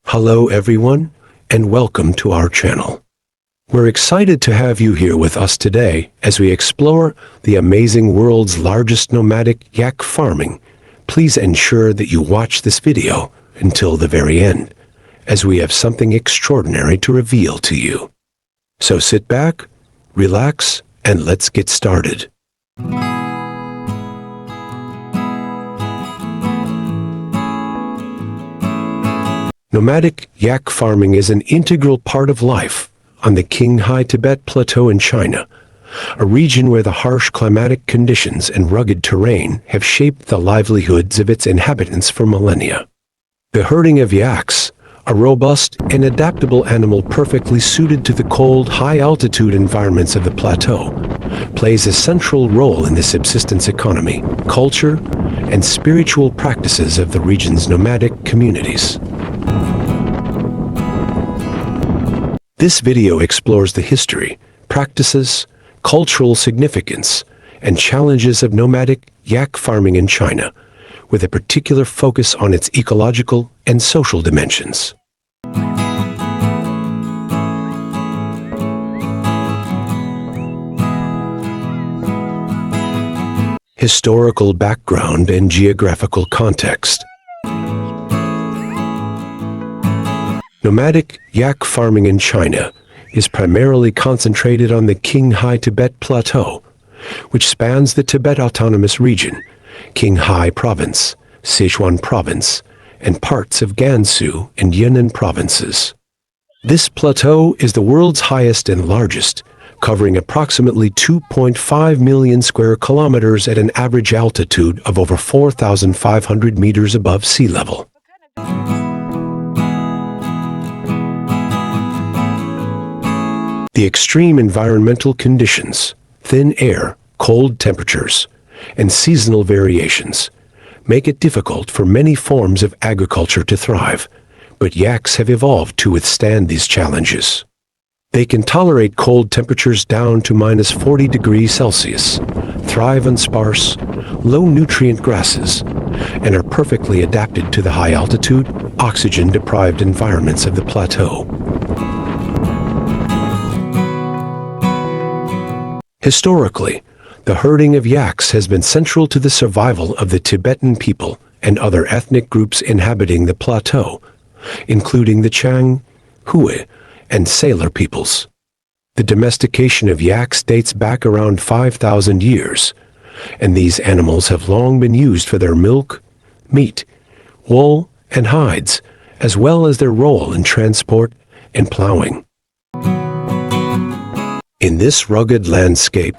Hello everyone, and welcome to our channel. We're excited to have you here with us today as we explore the amazing world's largest nomadic yak farming. Please ensure that you watch this video until the very end, as we have something extraordinary to reveal to you. So sit back, relax, and let's get started. Nomadic yak farming is an integral part of life on the Qinghai Tibet Plateau in China, a region where the harsh climatic conditions and rugged terrain have shaped the livelihoods of its inhabitants for millennia. The herding of yaks, a robust and adaptable animal perfectly suited to the cold, high-altitude environments of the plateau, plays a central role in the subsistence economy, culture, and spiritual practices of the region's nomadic communities. This video explores the history, practices, cultural significance, and challenges of nomadic yak farming in China, with a particular focus on its ecological and social dimensions. Historical background and geographical context. Nomadic yak farming in China is primarily concentrated on the Qinghai Tibet Plateau, which spans the Tibet Autonomous Region, Qinghai Province, Sichuan Province, and parts of Gansu and Yunnan provinces. This plateau is the world's highest and largest, covering approximately 2.5 million square kilometers at an average altitude of over 4,500 meters above sea level. The extreme environmental conditions, thin air, cold temperatures, and seasonal variations make it difficult for many forms of agriculture to thrive, but yaks have evolved to withstand these challenges. They can tolerate cold temperatures down to -40 degrees Celsius, thrive on sparse, low-nutrient grasses, and are perfectly adapted to the high-altitude, oxygen-deprived environments of the plateau. Historically, the herding of yaks has been central to the survival of the Tibetan people and other ethnic groups inhabiting the plateau, including the Chang, Hui, and Salar peoples. The domestication of yaks dates back around 5,000 years, and these animals have long been used for their milk, meat, wool, and hides, as well as their role in transport and plowing. In this rugged landscape,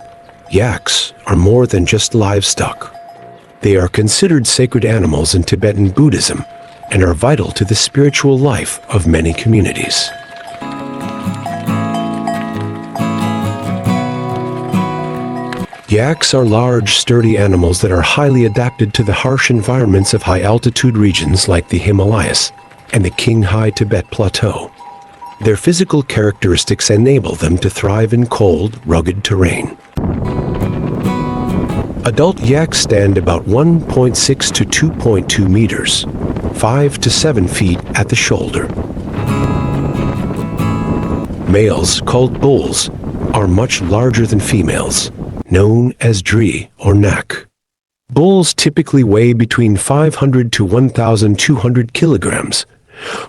yaks are more than just livestock. They are considered sacred animals in Tibetan Buddhism and are vital to the spiritual life of many communities. Yaks are large, sturdy animals that are highly adapted to the harsh environments of high-altitude regions like the Himalayas and the Qinghai Tibet Plateau. Their physical characteristics enable them to thrive in cold, rugged terrain. Adult yaks stand about 1.6 to 2.2 meters, 5 to 7 feet at the shoulder. Males, called bulls, are much larger than females, known as dri or nak. Bulls typically weigh between 500 to 1,200 kilograms,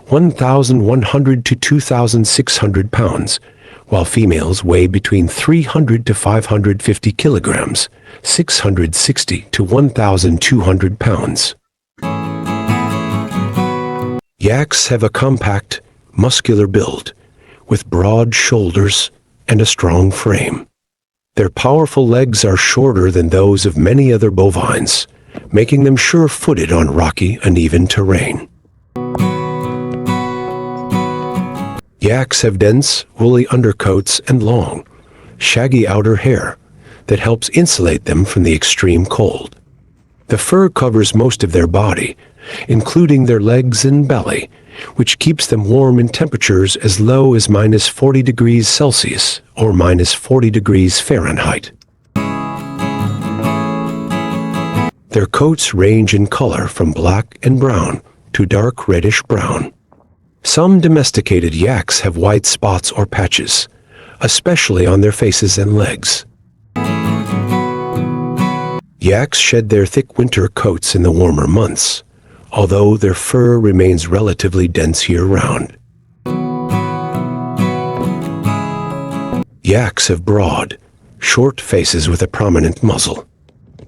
1,100 to 2,600 pounds, while females weigh between 300 to 550 kilograms, 660 to 1,200 pounds. Yaks have a compact, muscular build, with broad shoulders and a strong frame. Their powerful legs are shorter than those of many other bovines, making them sure-footed on rocky, uneven terrain. Yaks have dense, woolly undercoats and long, shaggy outer hair that helps insulate them from the extreme cold. The fur covers most of their body, including their legs and belly, which keeps them warm in temperatures as low as -40 degrees Celsius or -40 degrees Fahrenheit. Their coats range in color from black and brown to dark reddish brown. Some domesticated yaks have white spots or patches, especially on their faces and legs. Yaks shed their thick winter coats in the warmer months, although their fur remains relatively dense year-round. Yaks have broad, short faces with a prominent muzzle.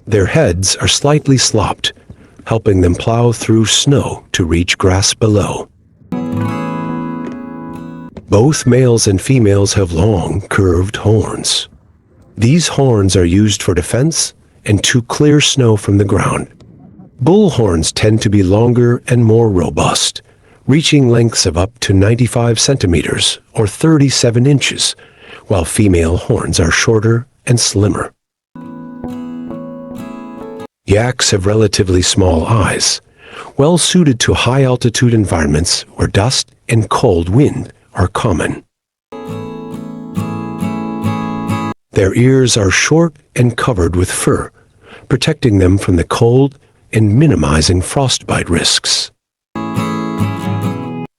Their heads are slightly slopped, helping them plow through snow to reach grass below. Both males and females have long, curved horns. These horns are used for defense and to clear snow from the ground. Bull horns tend to be longer and more robust, reaching lengths of up to 95 centimeters or 37 inches, while female horns are shorter and slimmer. Yaks have relatively small eyes, well suited to high-altitude environments where dust and cold wind are common. Their ears are short and covered with fur, protecting them from the cold and minimizing frostbite risks.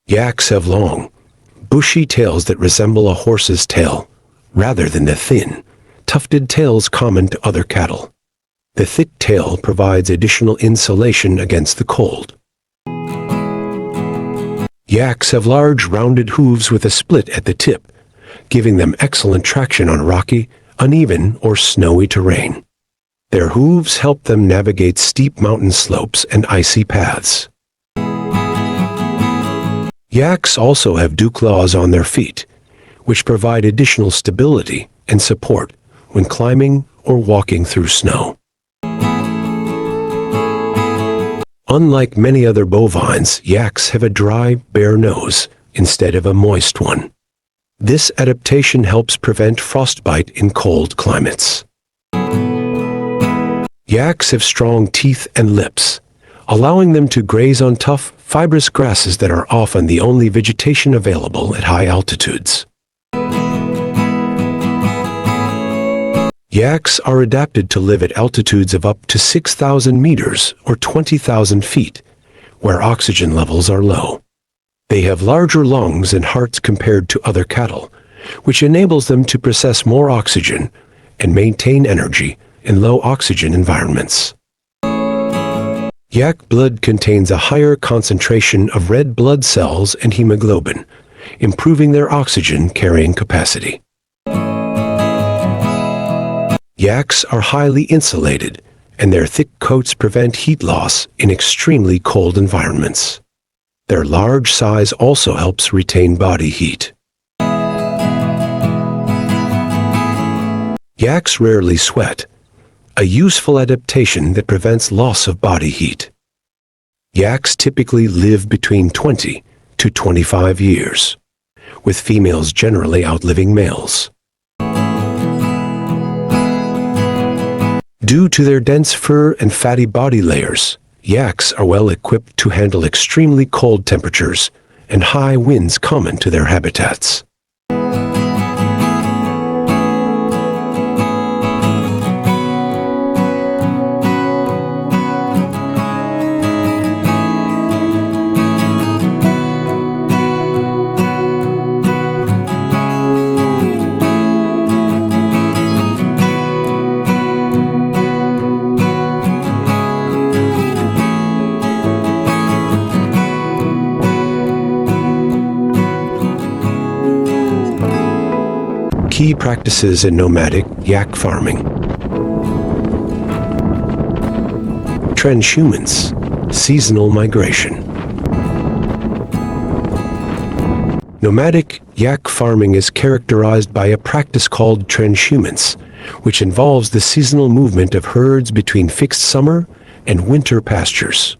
Yaks have long, bushy tails that resemble a horse's tail, rather than the thin, tufted tails common to other cattle. The thick tail provides additional insulation against the cold. Yaks have large rounded hooves with a split at the tip, giving them excellent traction on rocky, uneven, or snowy terrain. Their hooves help them navigate steep mountain slopes and icy paths. Yaks also have dew claws on their feet, which provide additional stability and support when climbing or walking through snow. Unlike many other bovines, yaks have a dry, bare nose instead of a moist one. This adaptation helps prevent frostbite in cold climates. Yaks have strong teeth and lips, allowing them to graze on tough, fibrous grasses that are often the only vegetation available at high altitudes. Yaks are adapted to live at altitudes of up to 6,000 meters or 20,000 feet, where oxygen levels are low. They have larger lungs and hearts compared to other cattle, which enables them to process more oxygen and maintain energy in low oxygen environments. Yak blood contains a higher concentration of red blood cells and hemoglobin, improving their oxygen carrying capacity. Yaks are highly insulated, and their thick coats prevent heat loss in extremely cold environments. Their large size also helps retain body heat. Yaks rarely sweat, a useful adaptation that prevents loss of body heat. Yaks typically live between 20 to 25 years, with females generally outliving males. Due to their dense fur and fatty body layers, yaks are well equipped to handle extremely cold temperatures and high winds common to their habitats. Key practices in nomadic yak farming. Transhumance, seasonal migration. Nomadic yak farming is characterized by a practice called transhumance, which involves the seasonal movement of herds between fixed summer and winter pastures.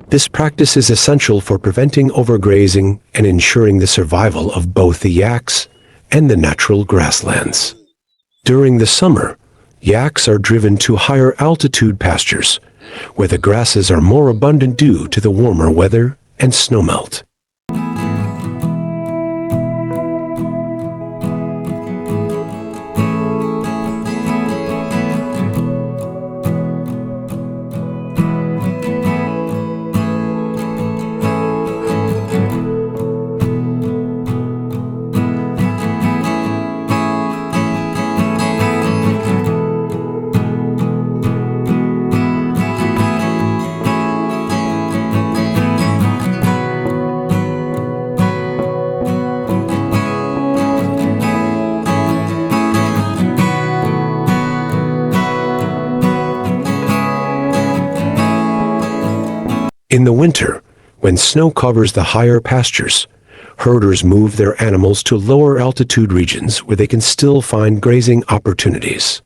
This practice is essential for preventing overgrazing and ensuring the survival of both the yaks and the natural grasslands. During the summer, yaks are driven to higher altitude pastures, where the grasses are more abundant due to the warmer weather and snowmelt. In the winter, when snow covers the higher pastures, herders move their animals to lower altitude regions where they can still find grazing opportunities.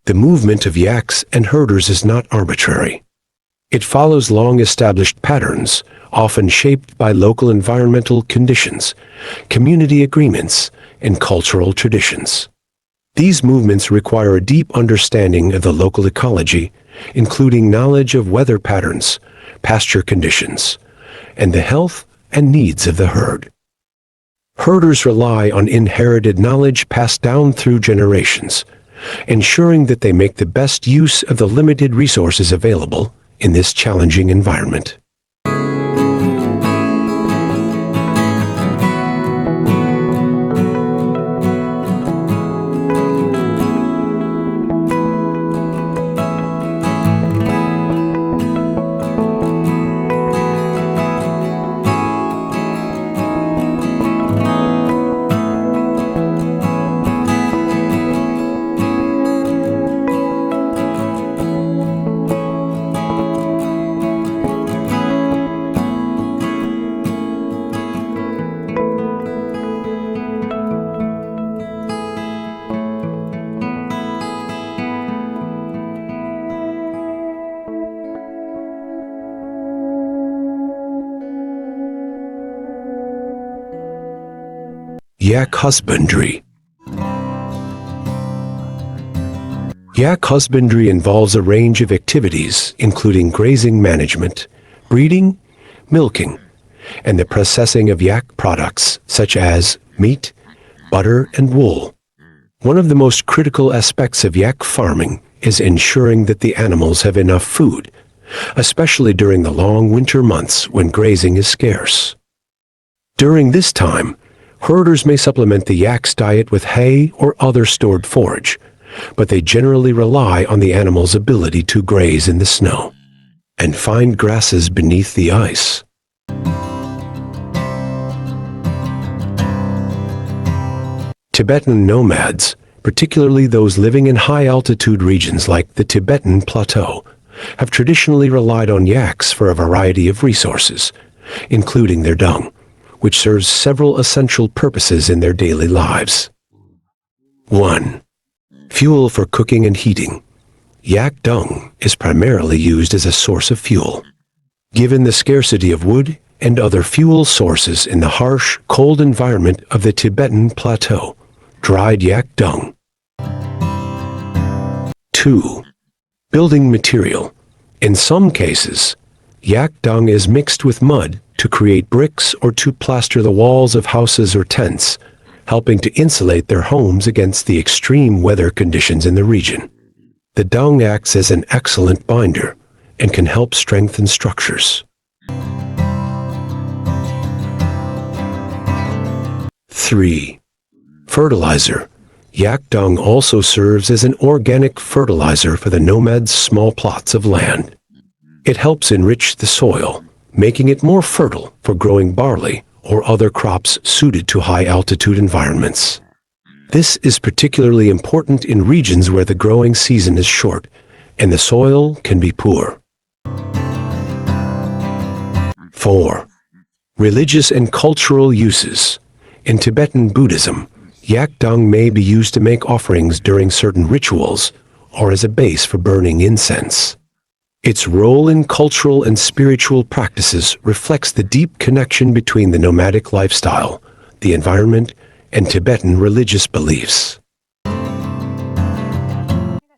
The movement of yaks and herders is not arbitrary. It follows long-established patterns, often shaped by local environmental conditions, community agreements, and cultural traditions. These movements require a deep understanding of the local ecology, including knowledge of weather patterns, pasture conditions, and the health and needs of the herd. Herders rely on inherited knowledge passed down through generations, ensuring that they make the best use of the limited resources available in this challenging environment. Yak husbandry. Yak husbandry involves a range of activities, including grazing management, breeding, milking, and the processing of yak products such as meat, butter, and wool. One of the most critical aspects of yak farming is ensuring that the animals have enough food, especially during the long winter months when grazing is scarce. During this time, herders may supplement the yak's diet with hay or other stored forage, but they generally rely on the animal's ability to graze in the snow and find grasses beneath the ice. Tibetan nomads, particularly those living in high-altitude regions like the Tibetan plateau, have traditionally relied on yaks for a variety of resources, including their dung, which serves several essential purposes in their daily lives. 1. Fuel for cooking and heating. Yak dung is primarily used as a source of fuel. Given the scarcity of wood and other fuel sources in the harsh, cold environment of the Tibetan plateau, dried yak dung. 2. Building material. In some cases, yak dung is mixed with mud to create bricks or to plaster the walls of houses or tents, helping to insulate their homes against the extreme weather conditions in the region. The dung acts as an excellent binder and can help strengthen structures. 3. Fertilizer. Yak dung also serves as an organic fertilizer for the nomads' small plots of land. It helps enrich the soil, making it more fertile for growing barley or other crops suited to high-altitude environments. This is particularly important in regions where the growing season is short and the soil can be poor. 4. Religious and cultural uses. In Tibetan Buddhism, yak dung may be used to make offerings during certain rituals or as a base for burning incense. Its role in cultural and spiritual practices reflects the deep connection between the nomadic lifestyle, the environment, and Tibetan religious beliefs.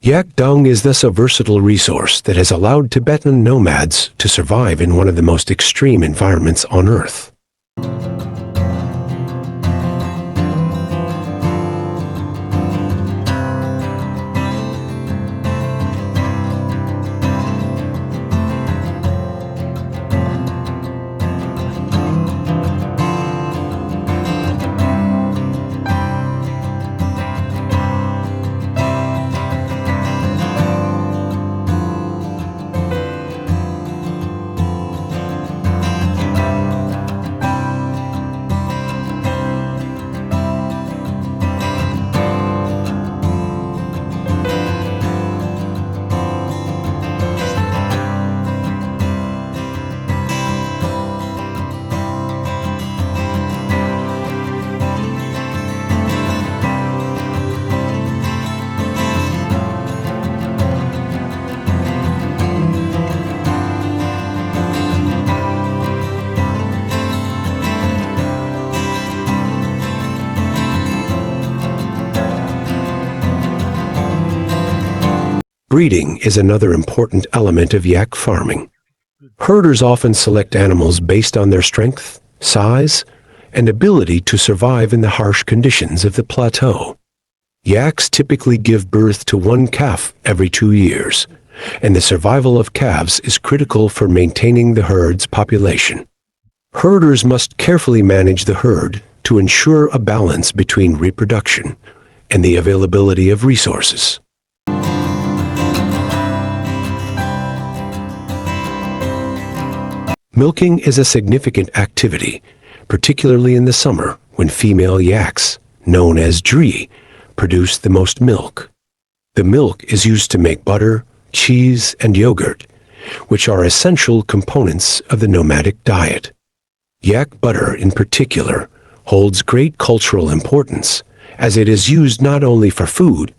Yak dung is thus a versatile resource that has allowed Tibetan nomads to survive in one of the most extreme environments on Earth. Breeding is another important element of yak farming. Herders often select animals based on their strength, size, and ability to survive in the harsh conditions of the plateau. Yaks typically give birth to one calf every 2 years, and the survival of calves is critical for maintaining the herd's population. Herders must carefully manage the herd to ensure a balance between reproduction and the availability of resources. Milking is a significant activity, particularly in the summer when female yaks, known as dree, produce the most milk. The milk is used to make butter, cheese, and yogurt, which are essential components of the nomadic diet. Yak butter, in particular, holds great cultural importance, as it is used not only for food,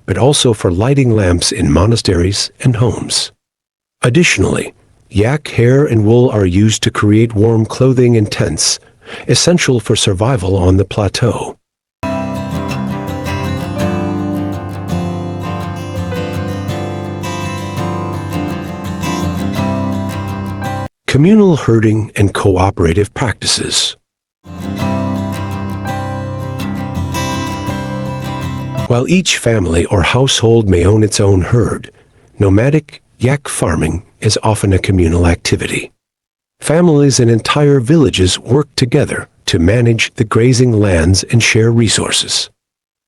but also for lighting lamps in monasteries and homes. Additionally, yak hair and wool are used to create warm clothing and tents, essential for survival on the plateau. Communal herding and cooperative practices. While each family or household may own its own herd, nomadic yak farming is often a communal activity. Families and entire villages work together to manage the grazing lands and share resources.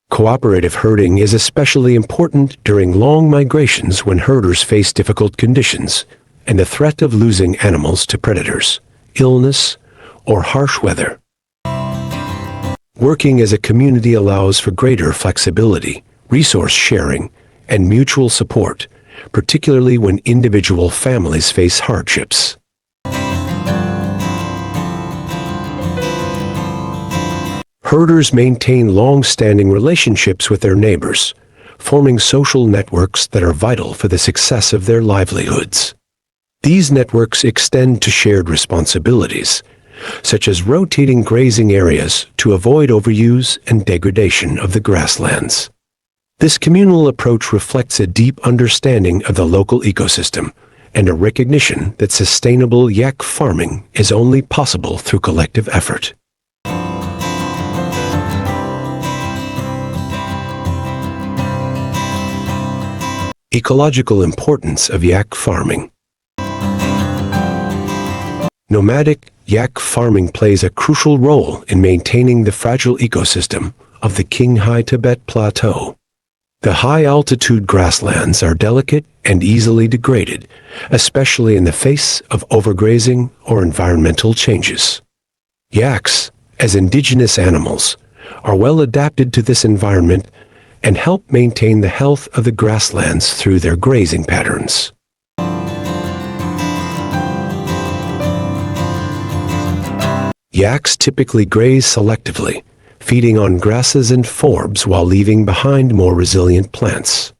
Cooperative herding is especially important during long migrations when herders face difficult conditions and the threat of losing animals to predators, illness, or harsh weather. Working as a community allows for greater flexibility, resource sharing, and mutual support, particularly when individual families face hardships. Herders maintain long-standing relationships with their neighbors, forming social networks that are vital for the success of their livelihoods. These networks extend to shared responsibilities, such as rotating grazing areas to avoid overuse and degradation of the grasslands. This communal approach reflects a deep understanding of the local ecosystem and a recognition that sustainable yak farming is only possible through collective effort. Ecological importance of yak farming. Nomadic yak farming plays a crucial role in maintaining the fragile ecosystem of the Qinghai Tibet Plateau. The high-altitude grasslands are delicate and easily degraded, especially in the face of overgrazing or environmental changes. Yaks, as indigenous animals, are well adapted to this environment and help maintain the health of the grasslands through their grazing patterns. Yaks typically graze selectively, feeding on grasses and forbs while leaving behind more resilient plants.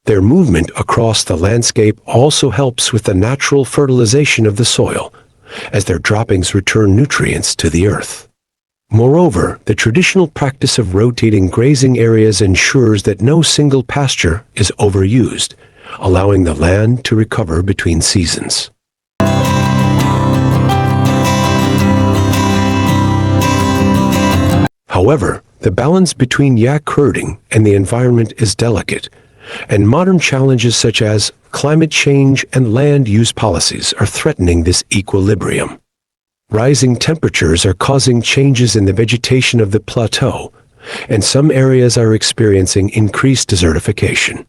Their movement across the landscape also helps with the natural fertilization of the soil, as their droppings return nutrients to the earth. Moreover, the traditional practice of rotating grazing areas ensures that no single pasture is overused, allowing the land to recover between seasons. However, the balance between yak herding and the environment is delicate, and modern challenges such as climate change and land use policies are threatening this equilibrium. Rising temperatures are causing changes in the vegetation of the plateau, and some areas are experiencing increased desertification.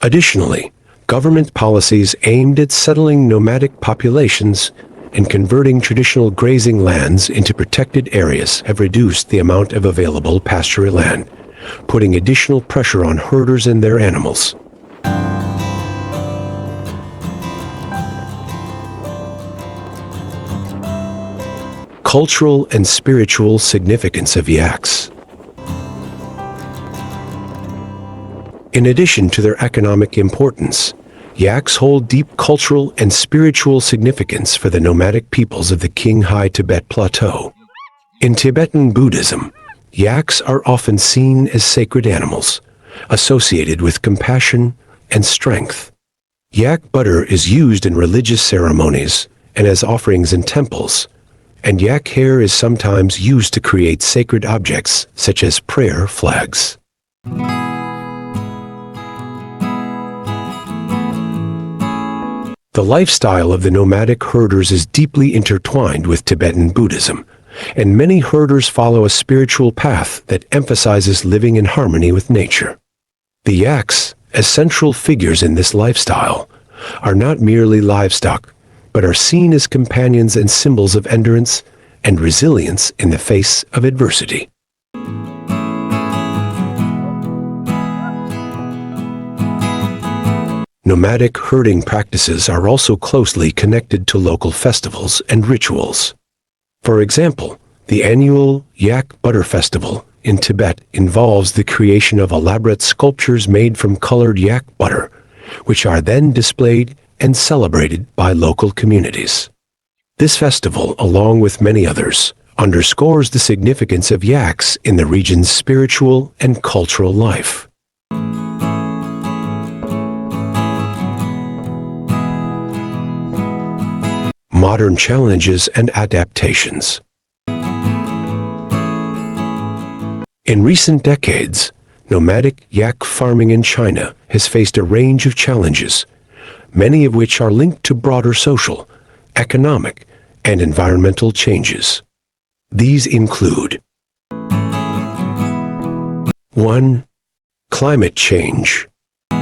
Additionally, government policies aimed at settling nomadic populations and converting traditional grazing lands into protected areas have reduced the amount of available pasture land, putting additional pressure on herders and their animals. Cultural and spiritual significance of yaks. In addition to their economic importance, yaks hold deep cultural and spiritual significance for the nomadic peoples of the Qinghai Tibet Plateau. In Tibetan Buddhism, yaks are often seen as sacred animals, associated with compassion and strength. Yak butter is used in religious ceremonies and as offerings in temples, and yak hair is sometimes used to create sacred objects such as prayer flags. The lifestyle of the nomadic herders is deeply intertwined with Tibetan Buddhism, and many herders follow a spiritual path that emphasizes living in harmony with nature. The yaks, as central figures in this lifestyle, are not merely livestock, but are seen as companions and symbols of endurance and resilience in the face of adversity. Nomadic herding practices are also closely connected to local festivals and rituals. For example, the annual Yak Butter Festival in Tibet involves the creation of elaborate sculptures made from colored yak butter, which are then displayed and celebrated by local communities. This festival, along with many others, underscores the significance of yaks in the region's spiritual and cultural life. Modern challenges and adaptations. In recent decades, nomadic yak farming in China has faced a range of challenges, many of which are linked to broader social, economic, and environmental changes. These include 1. Climate change. The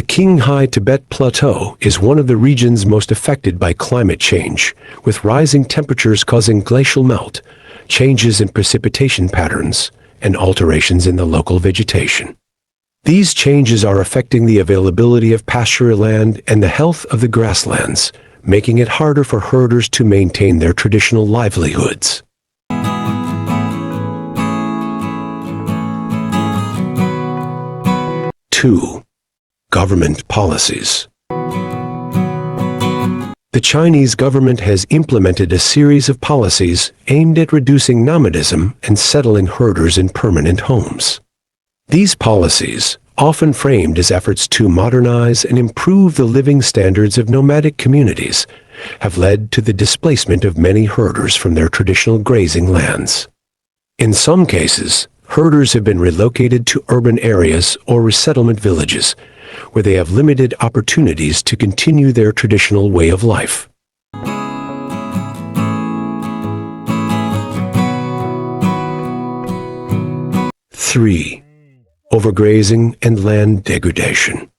Qinghai Tibet Plateau is one of the regions most affected by climate change, with rising temperatures causing glacial melt, changes in precipitation patterns, and alterations in the local vegetation. These changes are affecting the availability of pasture land and the health of the grasslands, making it harder for herders to maintain their traditional livelihoods. 2. Government policies. The Chinese government has implemented a series of policies aimed at reducing nomadism and settling herders in permanent homes. These policies, often framed as efforts to modernize and improve the living standards of nomadic communities, have led to the displacement of many herders from their traditional grazing lands. In some cases, herders have been relocated to urban areas or resettlement villages, where they have limited opportunities to continue their traditional way of life. Three, overgrazing and land degradation.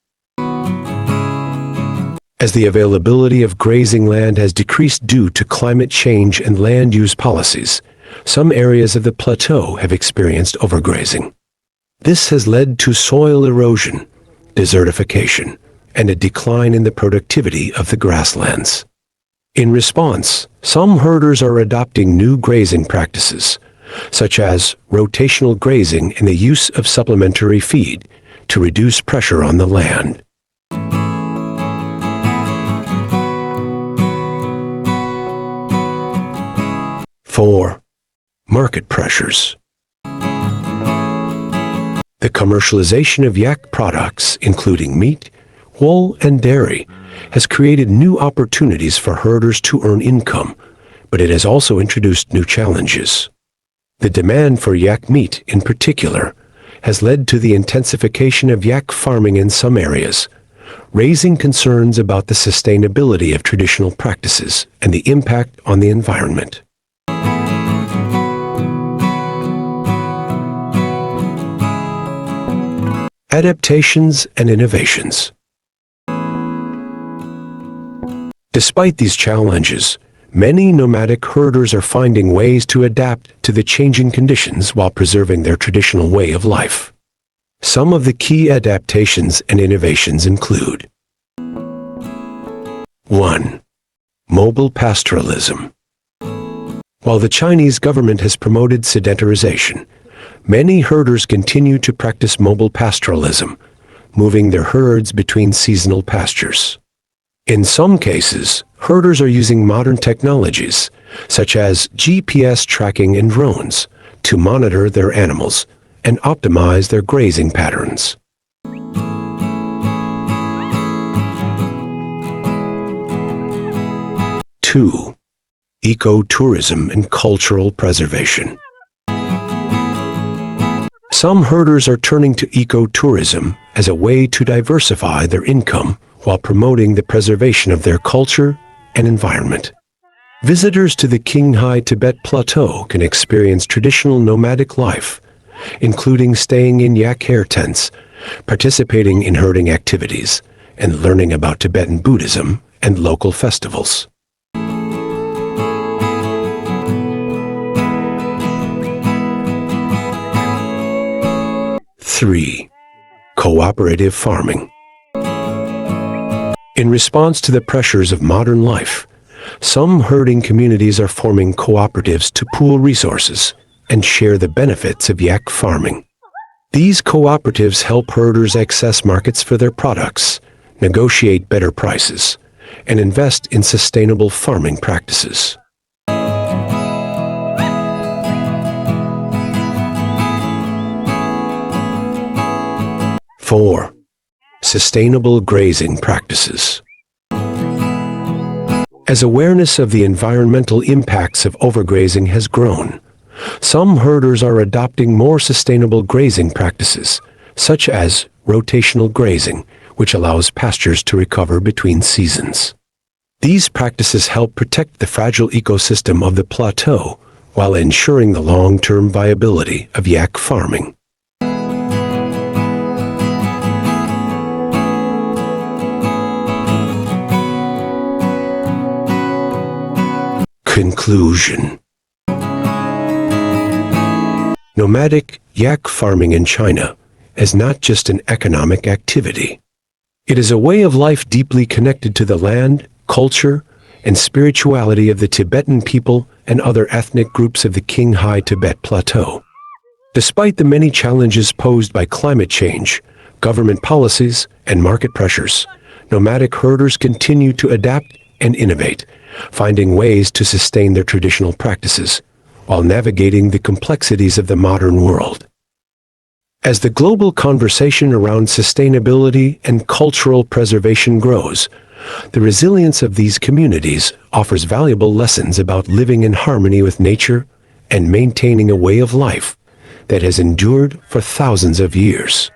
As the availability of grazing land has decreased due to climate change and land use policies, some areas of the plateau have experienced overgrazing. This has led to soil erosion, desertification, and a decline in the productivity of the grasslands. In response, some herders are adopting new grazing practices, such as rotational grazing and the use of supplementary feed to reduce pressure on the land. Four, market pressures. The commercialization of yak products, including meat, wool, and dairy, has created new opportunities for herders to earn income, but it has also introduced new challenges. The demand for yak meat, in particular, has led to the intensification of yak farming in some areas, raising concerns about the sustainability of traditional practices and the impact on the environment. Adaptations and innovations. Despite these challenges, many nomadic herders are finding ways to adapt to the changing conditions while preserving their traditional way of life. Some of the key adaptations and innovations include 1. Mobile pastoralism. While the Chinese government has promoted sedentarization, many herders continue to practice mobile pastoralism, moving their herds between seasonal pastures. In some cases, herders are using modern technologies, such as GPS tracking and drones, to monitor their animals and optimize their grazing patterns. Two, ecotourism and cultural preservation. Some herders are turning to ecotourism as a way to diversify their income while promoting the preservation of their culture and environment. Visitors to the Qinghai Tibet Plateau can experience traditional nomadic life, including staying in yak hair tents, participating in herding activities, and learning about Tibetan Buddhism and local festivals. Three, cooperative farming. In response to the pressures of modern life, some herding communities are forming cooperatives to pool resources and share the benefits of yak farming. These cooperatives help herders access markets for their products, negotiate better prices, and invest in sustainable farming practices. 4. Sustainable grazing practices. As awareness of the environmental impacts of overgrazing has grown, some herders are adopting more sustainable grazing practices, such as rotational grazing, which allows pastures to recover between seasons. These practices help protect the fragile ecosystem of the plateau while ensuring the long-term viability of yak farming. Conclusion. Nomadic yak farming in China is not just an economic activity. It is a way of life deeply connected to the land, culture, and spirituality of the Tibetan people and other ethnic groups of the Qinghai Tibet Plateau. Despite the many challenges posed by climate change, government policies, and market pressures, nomadic herders continue to adapt and innovate, finding ways to sustain their traditional practices while navigating the complexities of the modern world. As the global conversation around sustainability and cultural preservation grows, the resilience of these communities offers valuable lessons about living in harmony with nature and maintaining a way of life that has endured for thousands of years.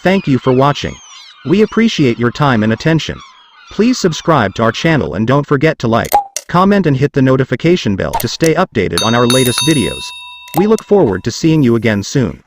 Thank you for watching. We appreciate your time and attention. Please subscribe to our channel and don't forget to like, comment and hit the notification bell to stay updated on our latest videos. We look forward to seeing you again soon.